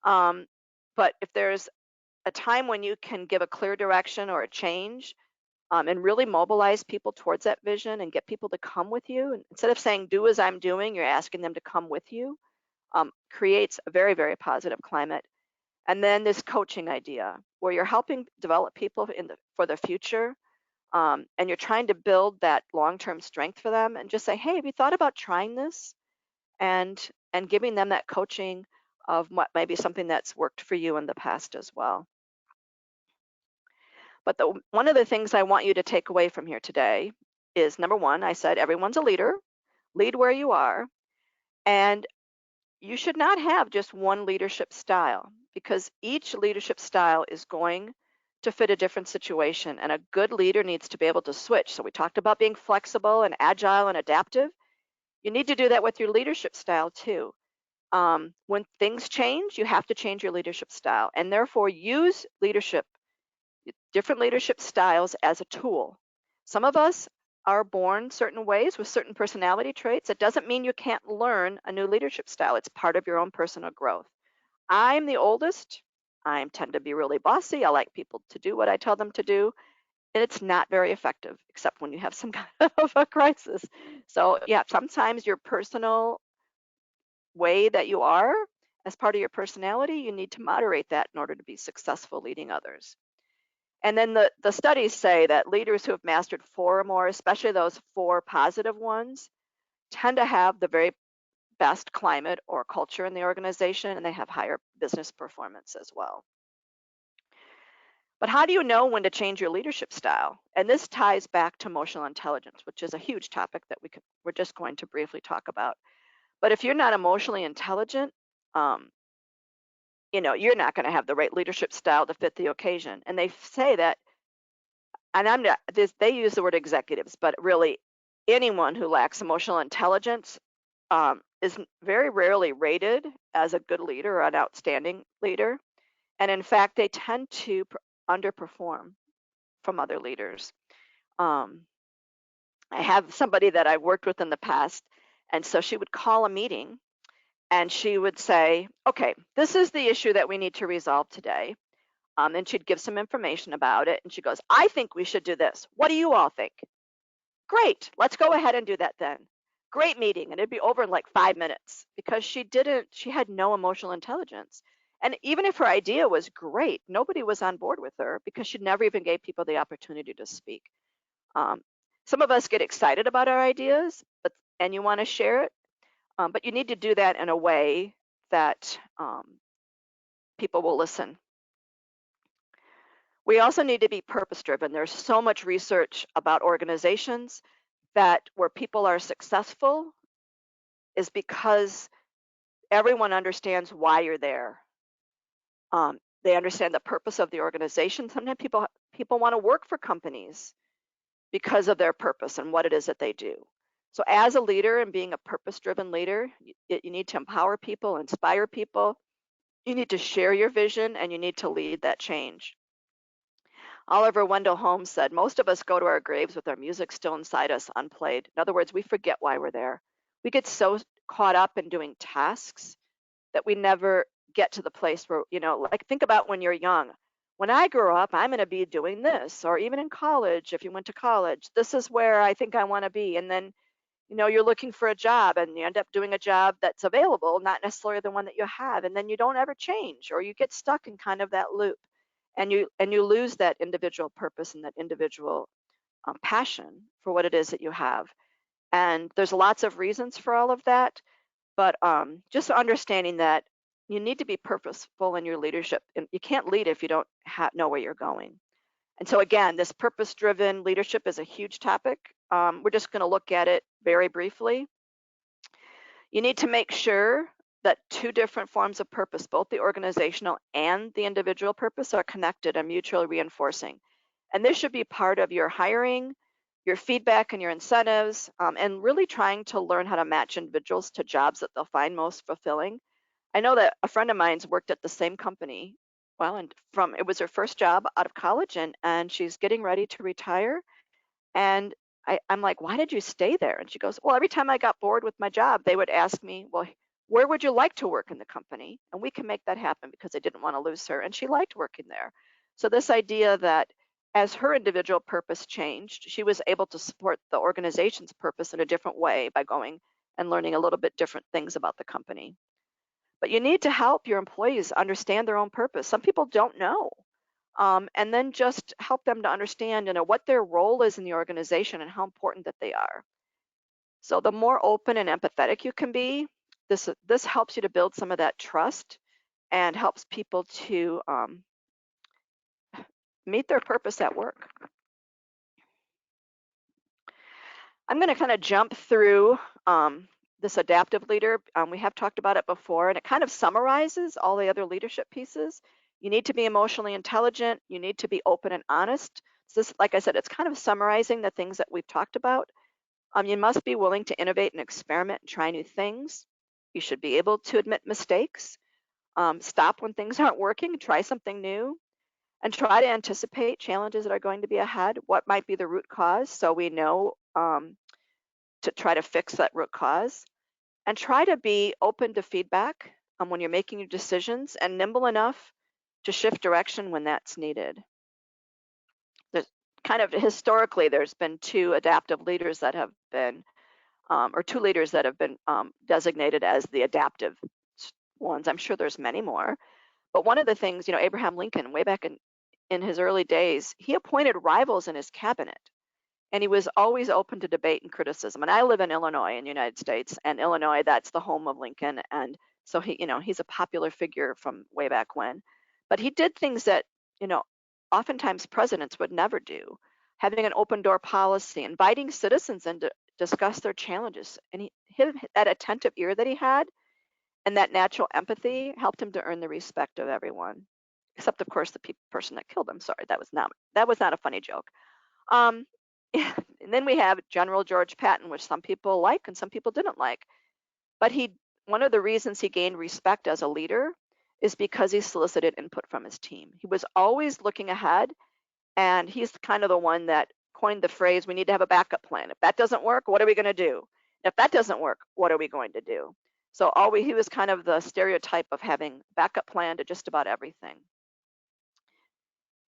Um, but if there's a time when you can give a clear direction or a change, and really mobilize people towards that vision and get people to come with you, and instead of saying, do as I'm doing, you're asking them to come with you, creates a very, very positive climate. And then this coaching idea, where you're helping develop people for the future, and you're trying to build that long-term strength for them, and just say, hey, have you thought about trying this? And giving them that coaching of what maybe something that's worked for you in the past as well. But one of the things I want you to take away from here today is number one, I said everyone's a leader, lead where you are, and you should not have just one leadership style because each leadership style is going to fit a different situation, and a good leader needs to be able to switch. So we talked about being flexible and agile and adaptive. You need to do that with your leadership style too. When things change, you have to change your leadership style, and therefore use different leadership styles as a tool. Some of us are born certain ways with certain personality traits. It doesn't mean you can't learn a new leadership style. It's part of your own personal growth. I'm the oldest. I tend to be really bossy. I like people to do what I tell them to do. And it's not very effective, except when you have some kind of a crisis. So yeah, sometimes your personal way that you are as part of your personality, you need to moderate that in order to be successful leading others. And then the studies say that leaders who have mastered four or more, especially those four positive ones, tend to have the very best climate or culture in the organization, and they have higher business performance as well. But how do you know when to change your leadership style? And this ties back to emotional intelligence, which is a huge topic that we're just going to briefly talk about. But if you're not emotionally intelligent, you're not going to have the right leadership style to fit the occasion. And they say that, and I'm not this, they use the word executives, but really anyone who lacks emotional intelligence is very rarely rated as a good leader or an outstanding leader. And in fact, they tend to underperform from other leaders. Um, I have somebody that I've worked with in the past, and so she would call a meeting and she would say, okay, this is the issue that we need to resolve today. And she'd give some information about it. And she goes, I think we should do this. What do you all think? Great, let's go ahead and do that then. Great meeting. And it'd be over in like 5 minutes because she had no emotional intelligence. And even if her idea was great, nobody was on board with her because she never even gave people the opportunity to speak. Some of us get excited about our ideas, and you want to share it, but you need to do that in a way that people will listen. We also need to be purpose driven. There's so much research about organizations that where people are successful is because everyone understands why you're there. They understand the purpose of the organization. Sometimes people want to work for companies because of their purpose and what it is that they do. So as a leader and being a purpose-driven leader, you need to empower people, inspire people. You need to share your vision, and you need to lead that change. Oliver Wendell Holmes said, most of us go to our graves with our music still inside us unplayed. In other words, we forget why we're there. We get so caught up in doing tasks that we never get to the place where, like think about when you're young. When I grow up, I'm going to be doing this, or even in college, if you went to college, this is where I think I want to be. And then, you're looking for a job and you end up doing a job that's available, not necessarily the one that you have. And then you don't ever change, or you get stuck in kind of that loop, and you lose that individual purpose and that individual passion for what it is that you have. And there's lots of reasons for all of that. But just understanding that you need to be purposeful in your leadership. And you can't lead if you don't know where you're going. And so again, this purpose-driven leadership is a huge topic. We're just going to look at it very briefly. You need to make sure that two different forms of purpose, both the organizational and the individual purpose, are connected and mutually reinforcing. And this should be part of your hiring, your feedback and your incentives, and really trying to learn how to match individuals to jobs that they'll find most fulfilling. I know that a friend of mine's worked at the same company. Well, and it was her first job out of college, and she's getting ready to retire. And I'm like, why did you stay there? And she goes, well, every time I got bored with my job, they would ask me, well, where would you like to work in the company? And we can make that happen because they didn't want to lose her. And she liked working there. So this idea that as her individual purpose changed, she was able to support the organization's purpose in a different way by going and learning a little bit different things about the company. But you need to help your employees understand their own purpose. Some people don't know. And then just help them to understand, what their role is in the organization and how important that they are. So the more open and empathetic you can be, this helps you to build some of that trust and helps people to meet their purpose at work. I'm going to kind of jump through this adaptive leader. We have talked about it before, and it kind of summarizes all the other leadership pieces. You need to be emotionally intelligent. You need to be open and honest. So this, like I said, it's kind of summarizing the things that we've talked about. You must be willing to innovate and experiment and try new things. You should be able to admit mistakes. Stop when things aren't working, try something new, and try to anticipate challenges that are going to be ahead. What might be the root cause so we know to try to fix that root cause, and try to be open to feedback when you're making your decisions and nimble enough to shift direction when that's needed. There's kind of historically, there's been two adaptive leaders that have been, or two leaders that have been designated as the adaptive ones. I'm sure there's many more. But one of the things, Abraham Lincoln, way back in his early days, he appointed rivals in his cabinet. And he was always open to debate and criticism. And I live in Illinois in the United States, and Illinois, that's the home of Lincoln. And so he's a popular figure from way back when. But he did things that, oftentimes presidents would never do. Having an open door policy, inviting citizens in to discuss their challenges. And that attentive ear that he had and that natural empathy helped him to earn the respect of everyone. Except, of course, the person that killed him. Sorry, that was not a funny joke. And then we have General George Patton, which some people like and some people didn't like. But one of the reasons he gained respect as a leader is because he solicited input from his team. He was always looking ahead, and he's kind of the one that coined the phrase, we need to have a backup plan. If that doesn't work, what are we going to do? If that doesn't work, what are we going to do? So he was kind of the stereotype of having a backup plan to just about everything.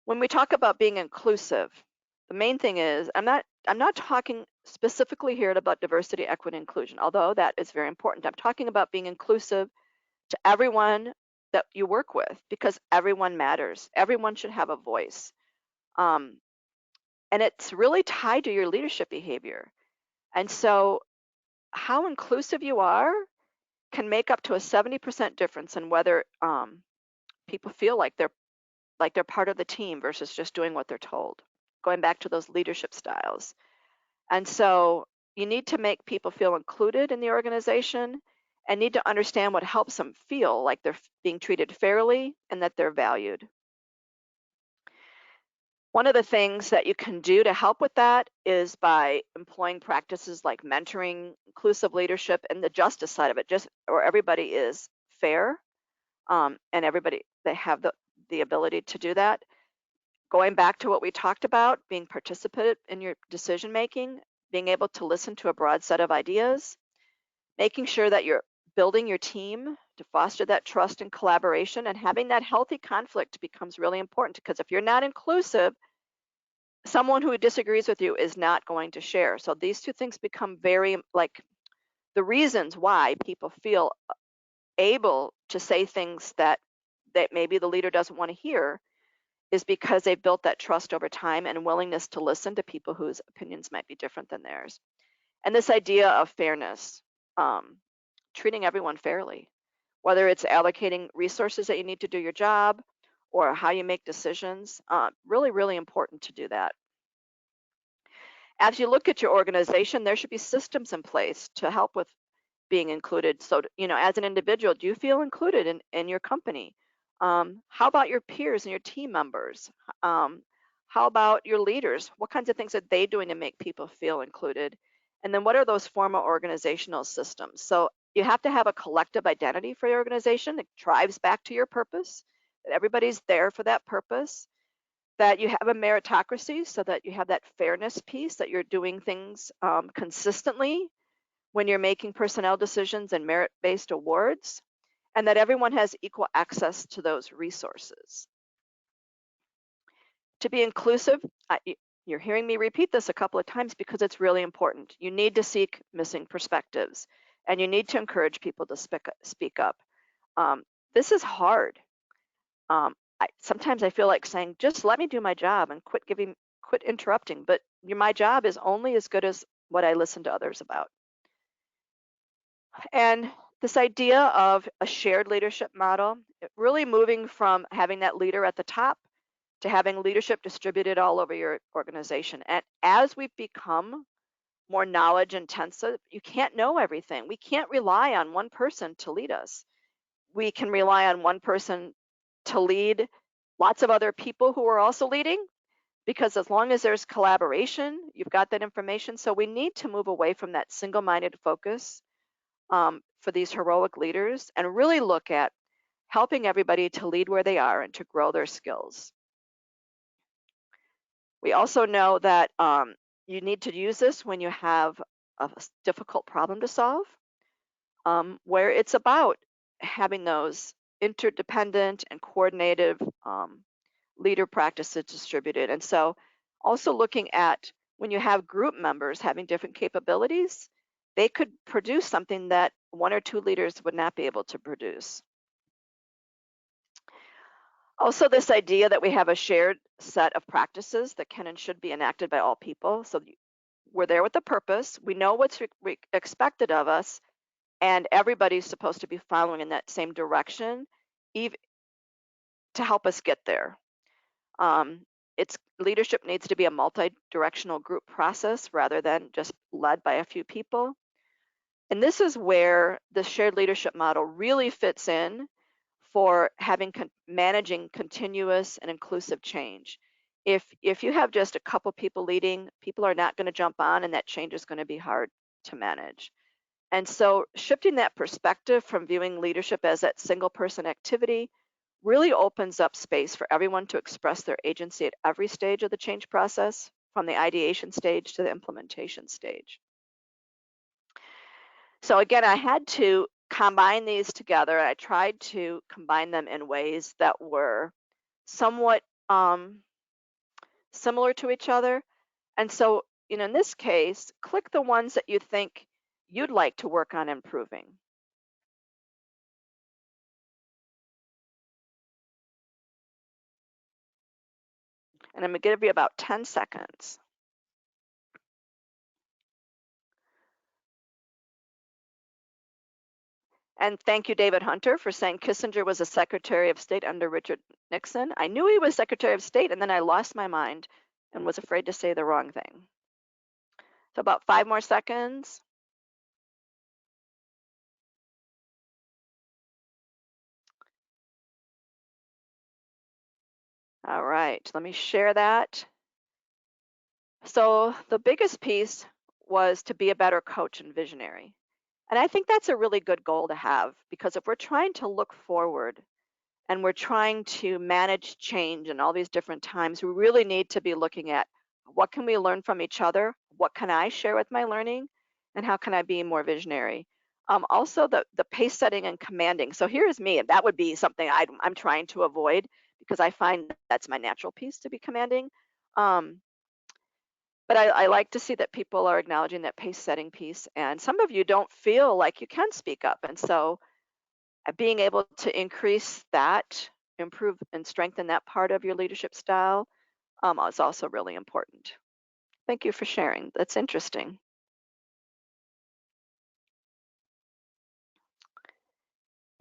When we talk about being inclusive, the main thing is, I'm not talking specifically here about diversity, equity, inclusion, although that is very important. I'm talking about being inclusive to everyone that you work with, because everyone matters. Everyone should have a voice. And it's really tied to your leadership behavior. And so how inclusive you are can make up to a 70% difference in whether people feel like they're part of the team versus just doing what they're told. Going back to those leadership styles. And so you need to make people feel included in the organization and need to understand what helps them feel like they're being treated fairly and that they're valued. One of the things that you can do to help with that is by employing practices like mentoring, inclusive leadership, and the justice side of it, just where everybody is fair and they have the ability to do that. Going back to what we talked about, being participant in your decision making, being able to listen to a broad set of ideas, making sure that you're building your team to foster that trust and collaboration, and having that healthy conflict becomes really important, because if you're not inclusive, someone who disagrees with you is not going to share. So these two things become very, like, the reasons why people feel able to say things that maybe the leader doesn't want to hear is because they've built that trust over time and willingness to listen to people whose opinions might be different than theirs. And this idea of fairness, treating everyone fairly, whether it's allocating resources that you need to do your job or how you make decisions, really, really important to do that. As you look at your organization, there should be systems in place to help with being included. So, as an individual, do you feel included in your company? How about your peers and your team members? How about your leaders? What kinds of things are they doing to make people feel included? And then what are those formal organizational systems? So you have to have a collective identity for your organization that drives back to your purpose, that everybody's there for that purpose, that you have a meritocracy so that you have that fairness piece, that you're doing things consistently when you're making personnel decisions and merit-based awards, and that everyone has equal access to those resources. To be inclusive, you're hearing me repeat this a couple of times because it's really important. You need to seek missing perspectives, and you need to encourage people to speak up. This is hard. Sometimes I feel like saying, just let me do my job and quit interrupting, but my job is only as good as what I listen to others about. And This idea of a shared leadership model, really moving from having that leader at the top to having leadership distributed all over your organization. And as we've become more knowledge intensive, you can't know everything. We can't rely on one person to lead us. We can rely on one person to lead lots of other people who are also leading, because as long as there's collaboration, you've got that information. So we need to move away from that single-minded focus for these heroic leaders and really look at helping everybody to lead where they are and to grow their skills. We also know that you need to use this when you have a difficult problem to solve, where it's about having those interdependent and coordinated leader practices distributed. And so also looking at when you have group members having different capabilities, they could produce something that one or two leaders would not be able to produce. Also, this idea that we have a shared set of practices that can and should be enacted by all people. So we're there with a purpose. We know what's expected of us, and everybody's supposed to be following in that same direction, even to help us get there. Its leadership needs to be a multi-directional group process rather than just led by a few people. And this is where the shared leadership model really fits in for managing continuous and inclusive change. If you have just a couple people leading, people are not going to jump on, and that change is going to be hard to manage. And so shifting that perspective from viewing leadership as that single person activity really opens up space for everyone to express their agency at every stage of the change process, from the ideation stage to the implementation stage. So again, I had to combine these together. I tried to combine them in ways that were somewhat similar to each other. And so, in this case, click the ones that you think you'd like to work on improving. And I'm going to give you about 10 seconds. And thank you, David Hunter, for saying Kissinger was a Secretary of State under Richard Nixon. I knew he was Secretary of State, and then I lost my mind and was afraid to say the wrong thing. So about 5 more seconds. All right, let me share that. So the biggest piece was to be a better coach and visionary. And I think that's a really good goal to have, because if we're trying to look forward and we're trying to manage change in all these different times, we really need to be looking at what can we learn from each other? What can I share with my learning? And how can I be more visionary? Also, the pace setting and commanding. So here's me. That would be something I'm trying to avoid, because I find that's my natural piece to be commanding. But I like to see that people are acknowledging that pace setting piece. And some of you don't feel like you can speak up. And so being able to increase that, improve and strengthen that part of your leadership style is also really important. Thank you for sharing. That's interesting.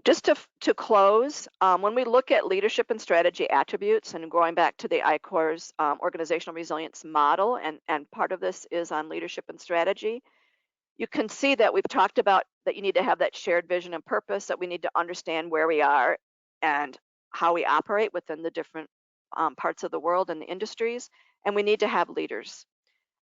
Just to close, when we look at leadership and strategy attributes, and going back to the I-Corps organizational resilience model, and part of this is on leadership and strategy, you can see that we've talked about that you need to have that shared vision and purpose, that we need to understand where we are and how we operate within the different parts of the world and the industries, and we need to have leaders.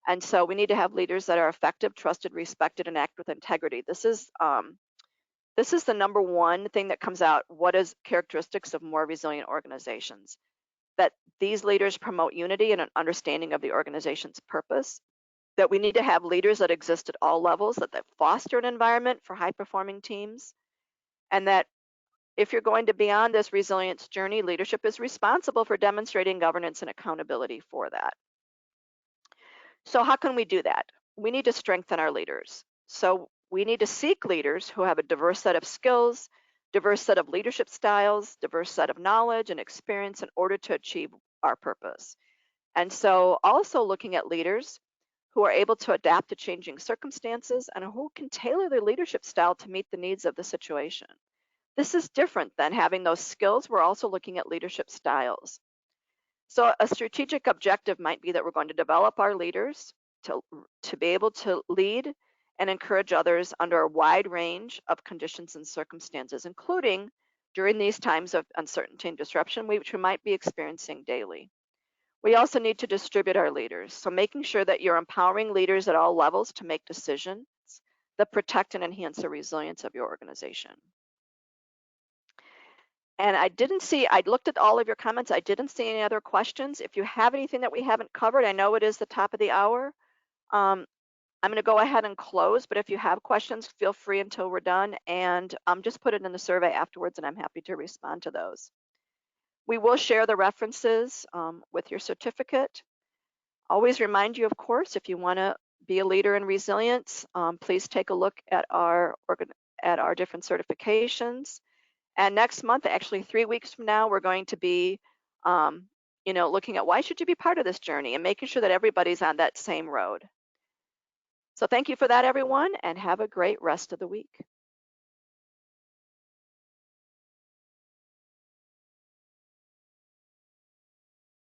And so we need to have leaders that are effective, trusted, respected, and act with integrity. This is the number one thing that comes out. What is characteristics of more resilient organizations? That these leaders promote unity and an understanding of the organization's purpose, that we need to have leaders that exist at all levels, that foster an environment for high-performing teams, and that if you're going to be on this resilience journey, leadership is responsible for demonstrating governance and accountability for that. So how can we do that? We need to strengthen our leaders. So we need to seek leaders who have a diverse set of skills, diverse set of leadership styles, diverse set of knowledge and experience in order to achieve our purpose. And so also looking at leaders who are able to adapt to changing circumstances, and who can tailor their leadership style to meet the needs of the situation. This is different than having those skills. We're also looking at leadership styles. So a strategic objective might be that we're going to develop our leaders to be able to lead and encourage others under a wide range of conditions and circumstances, including during these times of uncertainty and disruption, which we might be experiencing daily. We also need to distribute our leaders. So making sure that you're empowering leaders at all levels to make decisions that protect and enhance the resilience of your organization. And I looked at all of your comments. I didn't see any other questions. If you have anything that we haven't covered, I know it is the top of the hour. I'm going to go ahead and close, but if you have questions, feel free until we're done, and just put it in the survey afterwards, and I'm happy to respond to those. We will share the references with your certificate. Always remind you, of course, if you want to be a leader in resilience, please take a look at our different certifications. And next month, actually 3 weeks from now, we're going to be looking at why should you be part of this journey and making sure that everybody's on that same road. So thank you for that, everyone, and have a great rest of the week.